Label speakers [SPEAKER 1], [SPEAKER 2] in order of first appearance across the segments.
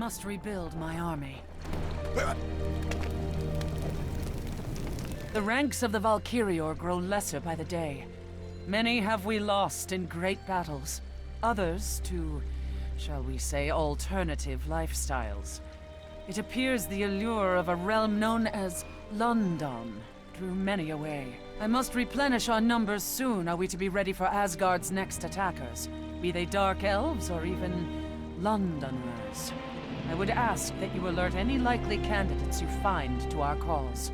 [SPEAKER 1] must rebuild my army. The ranks of the Valkyrior grow lesser by the day. Many have we lost in great battles. Others to, shall we say, alternative lifestyles. It appears the allure of a realm known as London drew many away. I must replenish our numbers soon, are we to be ready for Asgard's next attackers, be they dark elves or even Londoners. I would ask that you alert any likely candidates you find to our cause.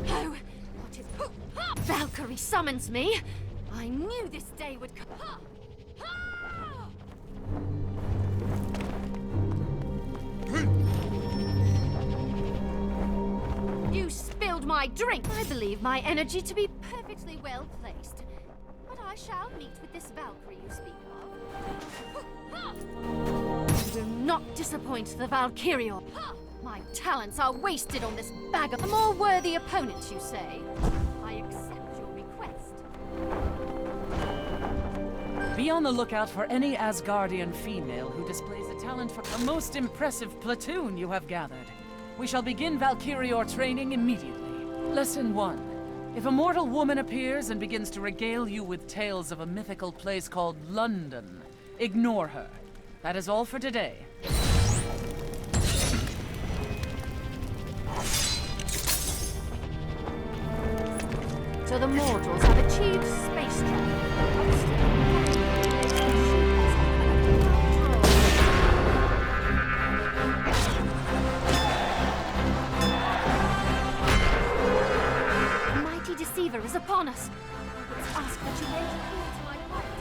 [SPEAKER 2] Oh, what is... Valkyrie summons me! I knew this day would come. You spilled my drink! I believe my energy to be perfectly well placed. But I shall meet with this Valkyrie you speak of. Do not disappoint the Valkyrior. My talents are wasted on this bag of... A more worthy opponent, you say? I accept your request.
[SPEAKER 1] Be on the lookout for any Asgardian female who displays a talent for a most impressive platoon you have gathered. We shall begin Valkyrior training immediately. Lesson 1. If a mortal woman appears and begins to regale you with tales of a mythical place called London, ignore her. That is all for today.
[SPEAKER 2] So the mortals have achieved space travel. The mighty deceiver is upon us. Let's ask that you lend ear to my plight.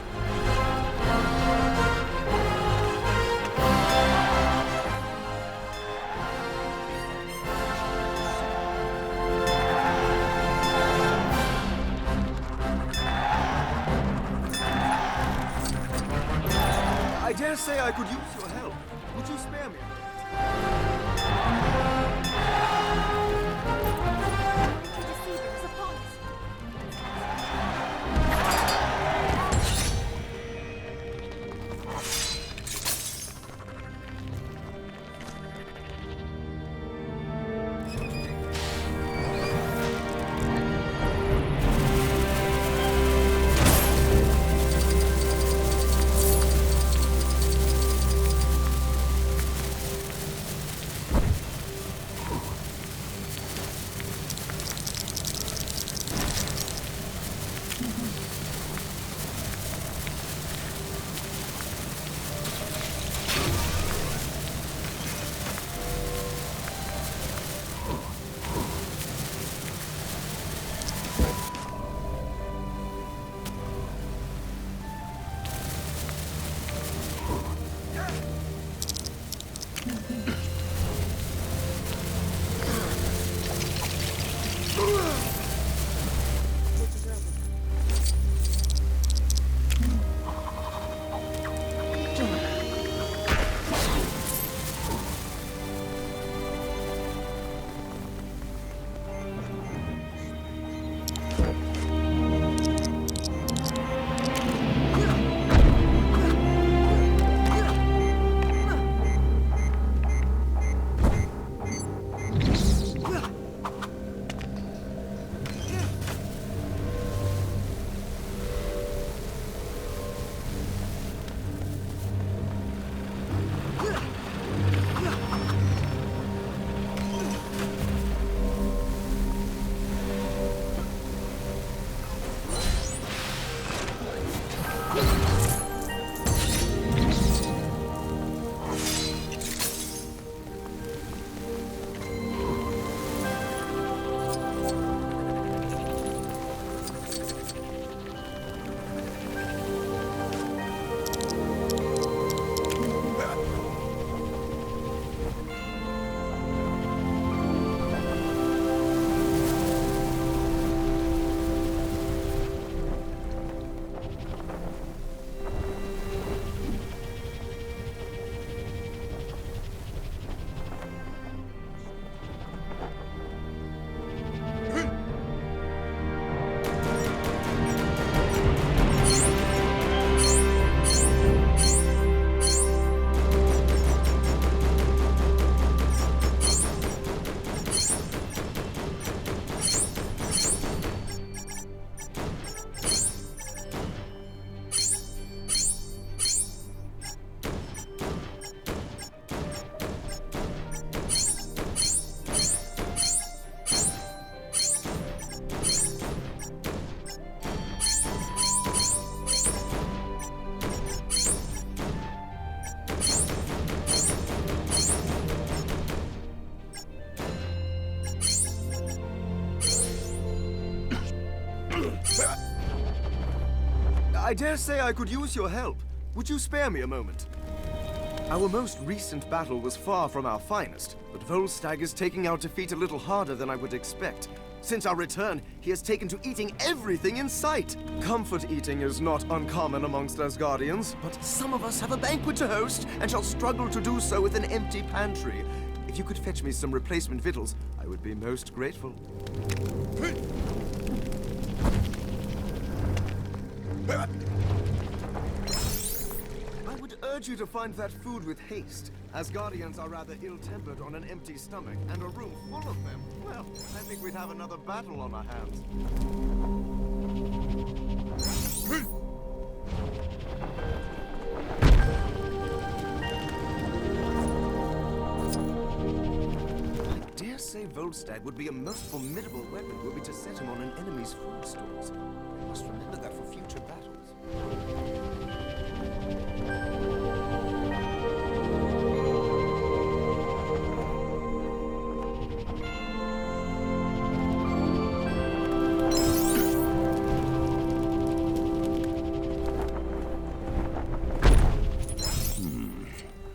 [SPEAKER 3] I dare say I could use your help. Would you spare me?
[SPEAKER 2] The deceiver is upon us.
[SPEAKER 3] I dare say I could use your help. Would you spare me a moment? Our most recent battle was far from our finest, but Volstagg is taking our defeat a little harder than I would expect. Since our return, he has taken to eating everything in sight. Comfort eating is not uncommon amongst Asgardians, but some of us have a banquet to host and shall struggle to do so with an empty pantry. If you could fetch me some replacement victuals, I would be most grateful. I would urge you to find that food with haste. Asgardians are rather ill-tempered on an empty stomach, and a room full of them. Well, I think we'd have another battle on our hands. I dare say Volstagg would be a most formidable weapon were we to set him on an enemy's food stores. I must remember that for future battles.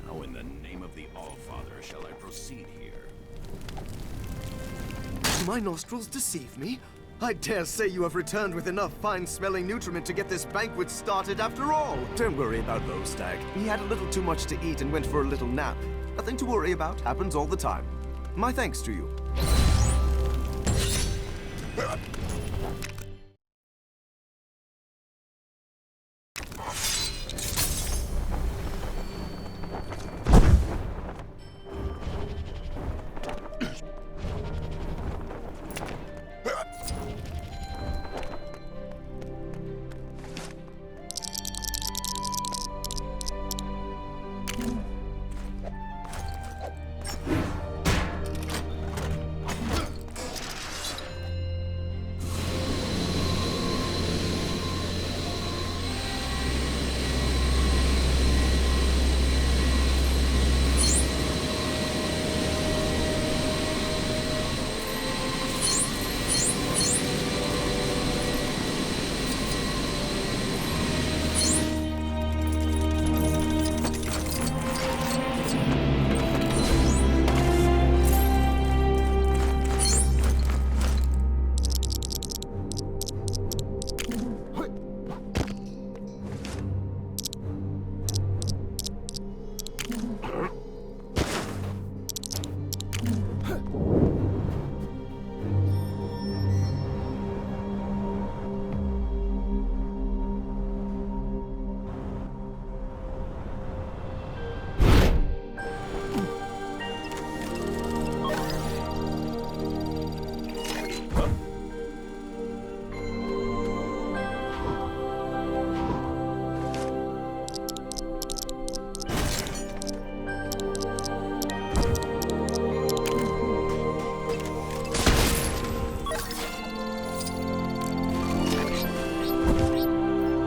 [SPEAKER 4] How in the name of the Allfather shall I proceed here?
[SPEAKER 3] Do my nostrils deceive me? I dare say you have returned with enough fine-smelling nutriment to get this banquet started after all. Don't worry about Volstagg. He had a little too much to eat and went for a little nap. Nothing to worry about. Happens all the time. My thanks to you.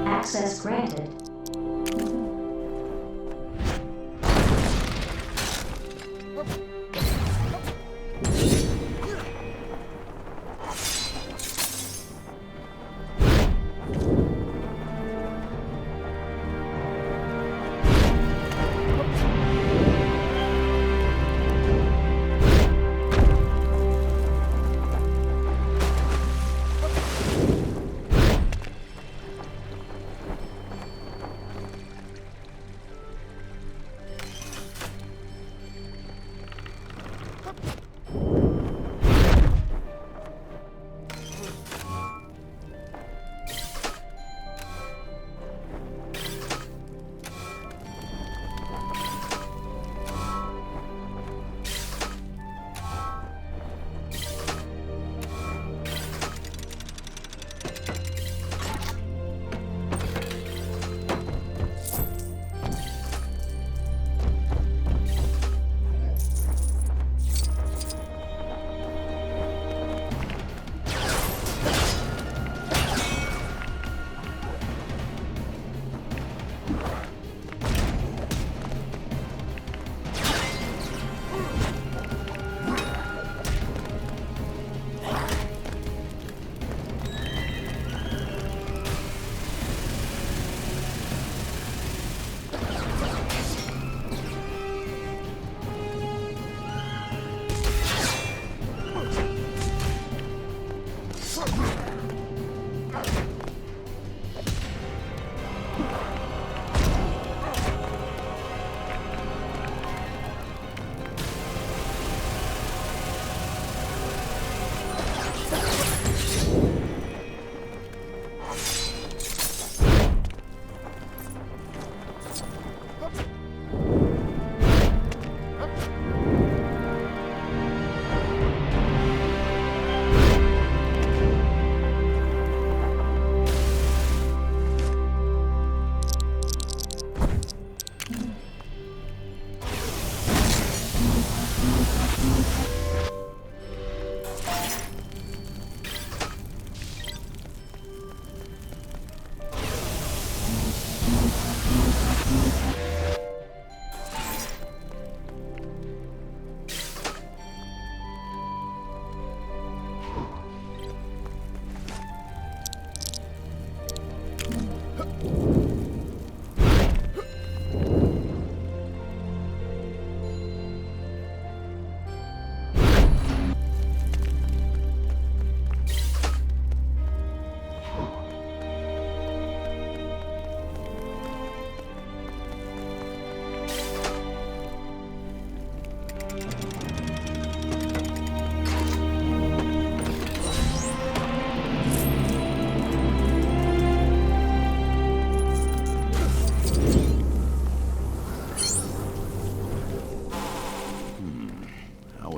[SPEAKER 5] Access granted.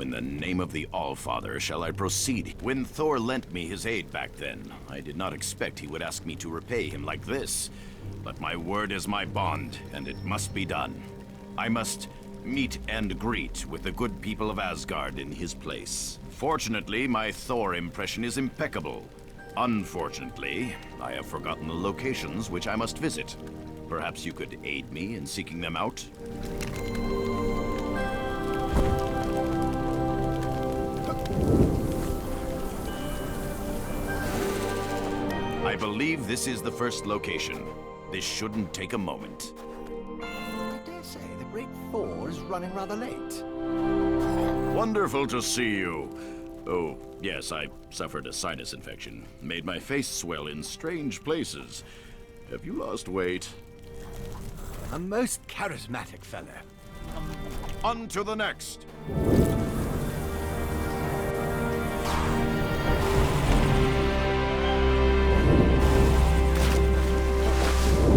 [SPEAKER 4] In the name of the Allfather shall I proceed? When Thor lent me his aid back then, I did not expect he would ask me to repay him like this. But my word is my bond, and it must be done. I must meet and greet with the good people of Asgard in his place. Fortunately, my Thor impression is impeccable. Unfortunately, I have forgotten the locations which I must visit. Perhaps you could aid me in seeking them out? I believe this is the first location. This shouldn't take a moment.
[SPEAKER 6] I dare say the great Thor is running rather late.
[SPEAKER 4] Wonderful to see you. Oh, yes, I suffered a sinus infection. Made my face swell in strange places. Have you lost weight?
[SPEAKER 6] A most charismatic fellow.
[SPEAKER 4] On to the next.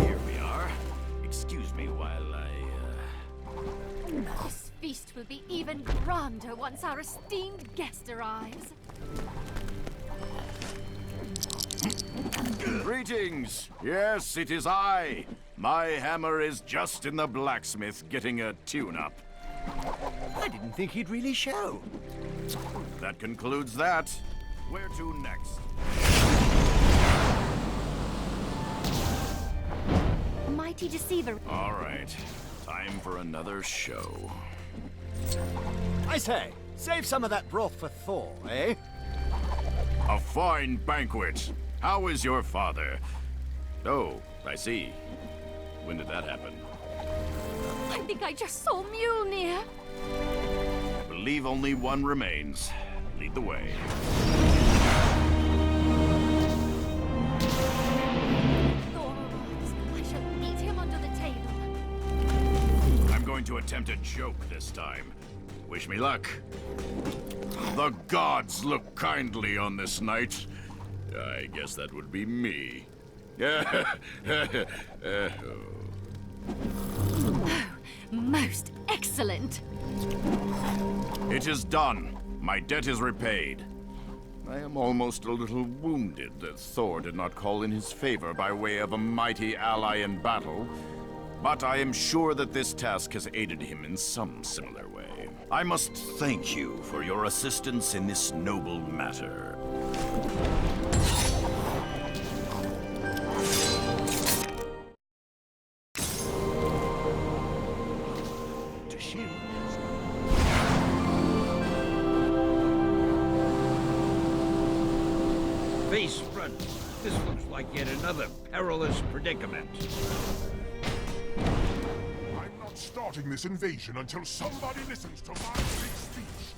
[SPEAKER 4] Here we are. Excuse me while
[SPEAKER 2] This feast will be even grander once our esteemed guest arrives.
[SPEAKER 4] Greetings! Yes, it is I. My hammer is just in the blacksmith getting a tune-up.
[SPEAKER 6] I didn't think he'd really show.
[SPEAKER 4] That concludes that. Where to next?
[SPEAKER 2] Mighty deceiver.
[SPEAKER 4] All right. Time for another show.
[SPEAKER 6] I say, save some of that broth for Thor, eh?
[SPEAKER 4] A fine banquet. How is your father? Oh, I see. When did that happen?
[SPEAKER 2] I think I just saw Mjolnir.
[SPEAKER 4] I believe only one remains. Lead the way.
[SPEAKER 2] Thor arrives. I shall meet him under the table.
[SPEAKER 4] I'm going to attempt a joke this time. Wish me luck. The gods look kindly on this night. I guess that would be me.
[SPEAKER 2] Most excellent.
[SPEAKER 4] It is done. My debt is repaid. I am almost a little wounded that Thor did not call in his favor by way of a mighty ally in battle. But I am sure that this task has aided him in some similar way. I must thank you for your assistance in this noble matter.
[SPEAKER 6] To shield.
[SPEAKER 7] Face front. This looks like yet another perilous predicament.
[SPEAKER 8] I'm not starting this invasion until somebody listens to my big speech.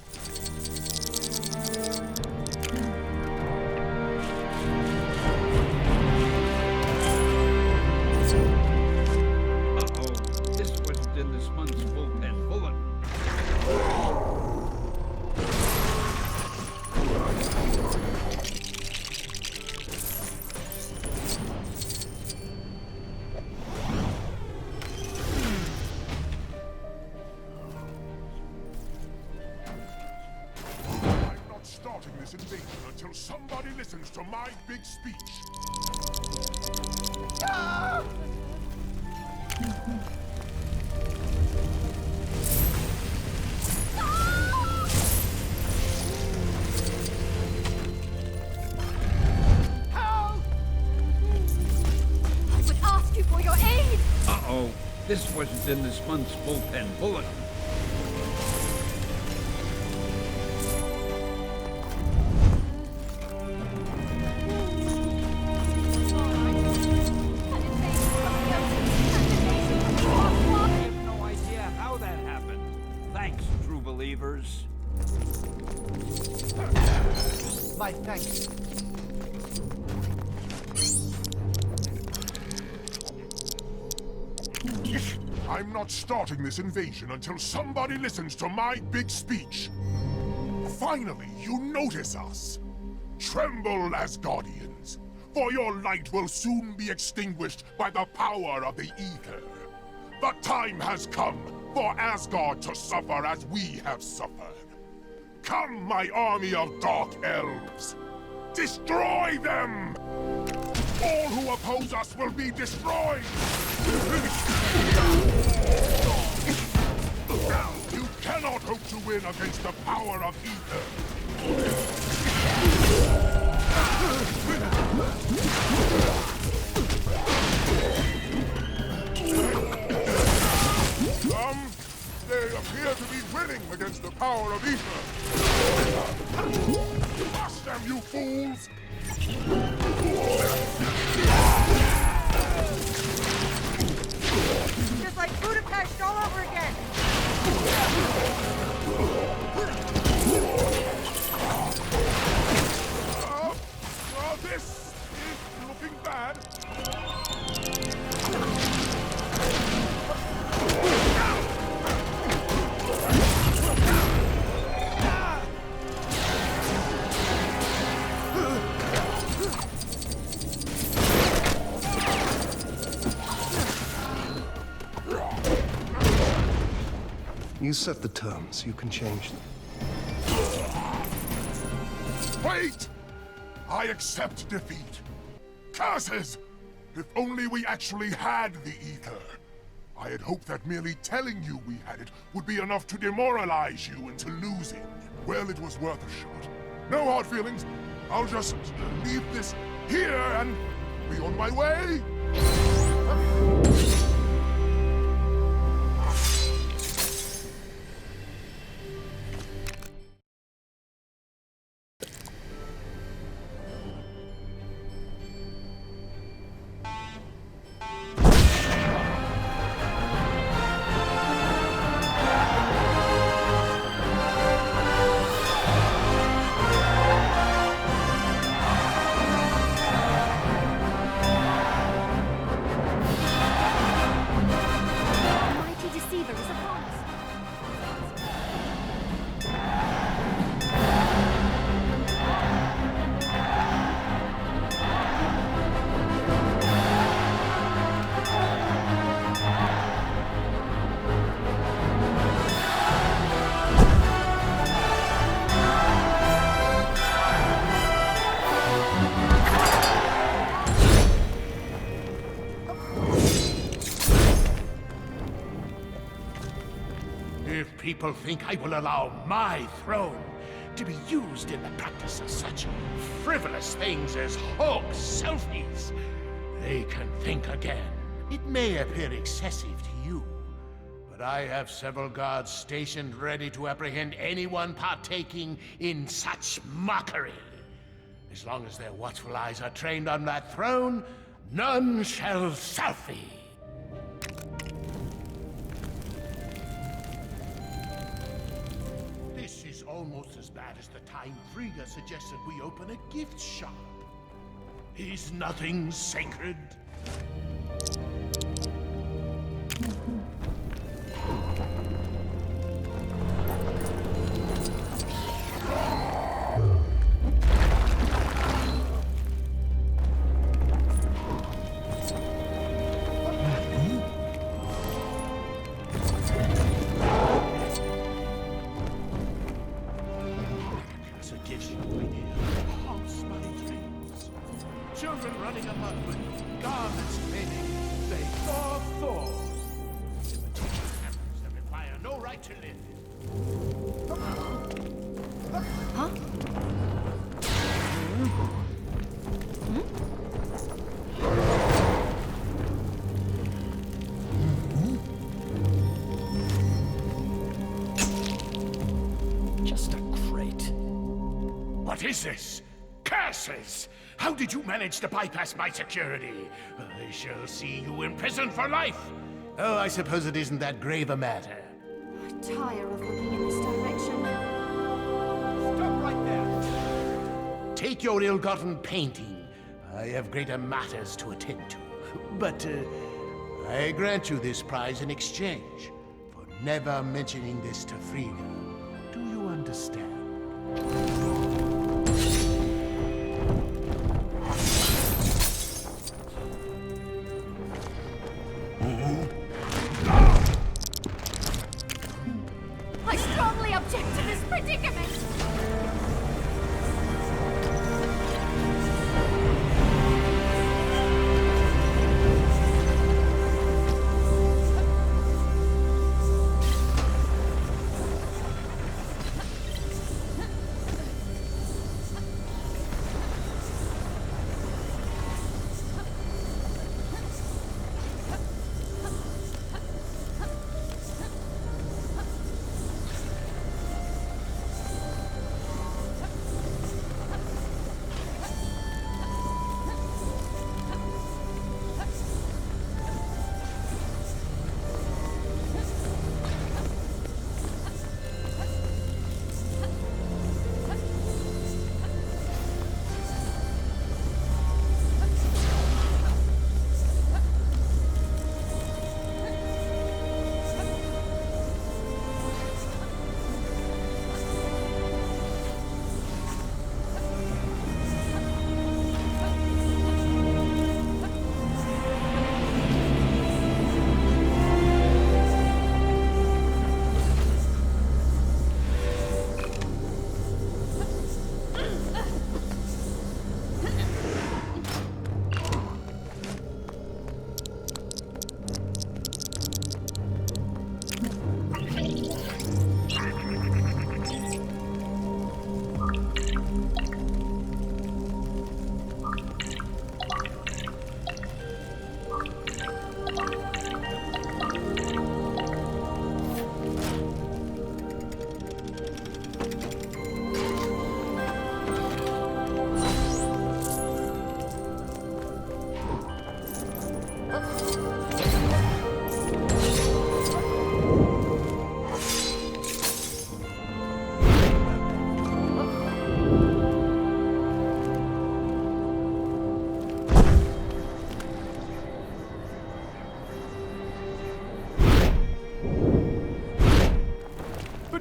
[SPEAKER 8] until somebody listens to my big speech.
[SPEAKER 2] I would ask you for your aid!
[SPEAKER 7] Uh-oh. This wasn't in this month's bullpen bulletin. I have no idea how that happened. Thanks, true believers.
[SPEAKER 6] My thanks.
[SPEAKER 8] I'm not starting this invasion until somebody listens to my big speech. Finally, you notice us. Tremble, Asgardians, for your light will soon be extinguished by the power of the ether. The time has come for Asgard to suffer as we have suffered. Come, my army of dark elves. Destroy them! All who oppose us will be destroyed! You cannot hope to win against the power of ether. They appear to be winning against the power of ether. Crush them, you fools!
[SPEAKER 9] Just like Budapest all over again.
[SPEAKER 8] This is looking bad.
[SPEAKER 10] You set the terms, you can change them.
[SPEAKER 8] Wait! I accept defeat. Curses! If only we actually had the ether. I had hoped that merely telling you we had it would be enough to demoralize you into losing. Well, it was worth a shot. No hard feelings. I'll just leave this here and be on my way.
[SPEAKER 11] If people think I will allow my throne to be used in the practice of such frivolous things as Hulk selfies, they can think again. It may appear excessive to you, but I have several guards stationed ready to apprehend anyone partaking in such mockery. As long as their watchful eyes are trained on that throne, none shall selfie. This is almost as bad as the time Frigga suggested we open a gift shop. Is nothing sacred? Gives you an idea. children running amok with garments claiming they saw Thor. Imitation animals that require no right to live.
[SPEAKER 2] Huh?
[SPEAKER 11] Just a crate. What is this? Curses! How did you manage to bypass my security? I shall see you in prison for life! Oh, I suppose it isn't that grave a matter.
[SPEAKER 2] I tire of looking in this direction.
[SPEAKER 6] Stop right there!
[SPEAKER 11] Take your ill-gotten painting. I have greater matters to attend to. But, I grant you this prize in exchange for never mentioning this to Frigga. Do you understand?
[SPEAKER 2] I strongly object to this predicament!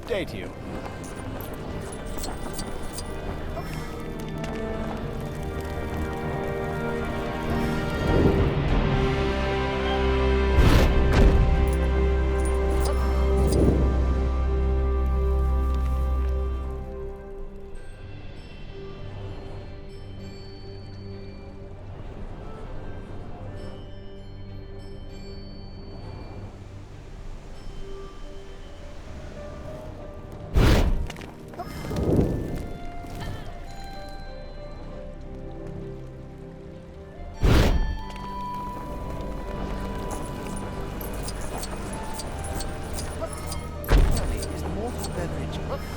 [SPEAKER 6] Day to you.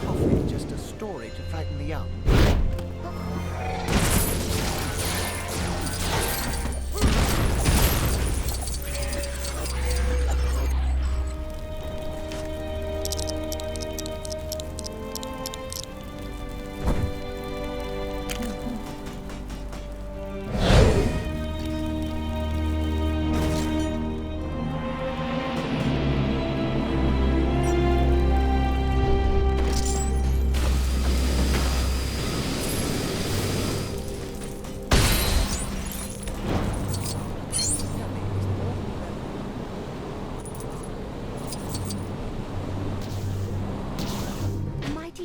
[SPEAKER 6] Coffee, just a story to frighten the young.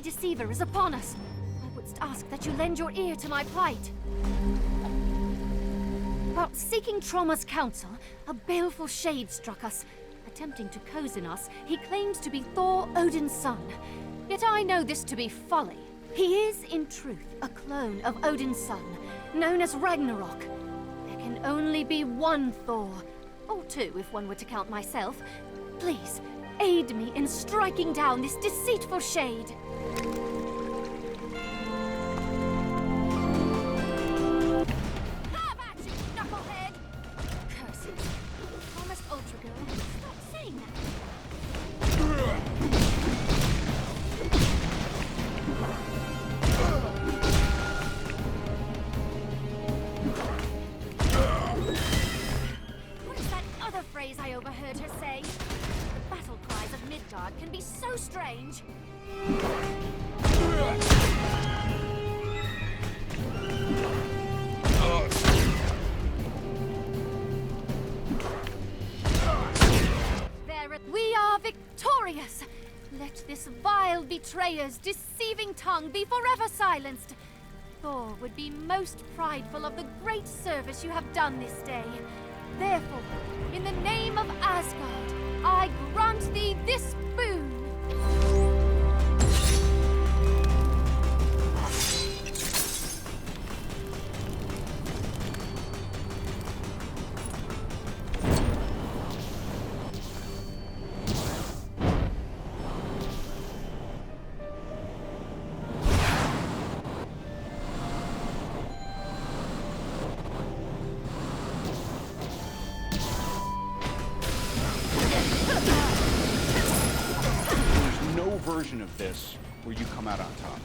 [SPEAKER 2] Deceiver is upon us. I wouldst ask that you lend your ear to my plight. While seeking Trauma's counsel, a baleful shade struck us. Attempting to cozen us, he claims to be Thor, Odin's son. Yet I know this to be folly. He is, in truth, a clone of Odin's son, known as Ragnarok. There can only be one Thor, or two if one were to count myself. Please, aid me in striking down this deceitful shade. Have at you, knucklehead! Curse it. Promised Ultra Girl, stop saying that. What is that other phrase I overheard her say? The battle cries of Midgard can be so strange. We are victorious! Let this vile betrayer's deceiving tongue be forever silenced. Thor would be most prideful of the great service you have done this day. Therefore, in the name of Asgard, I grant thee this boon.
[SPEAKER 12] Version of this where you come out on top.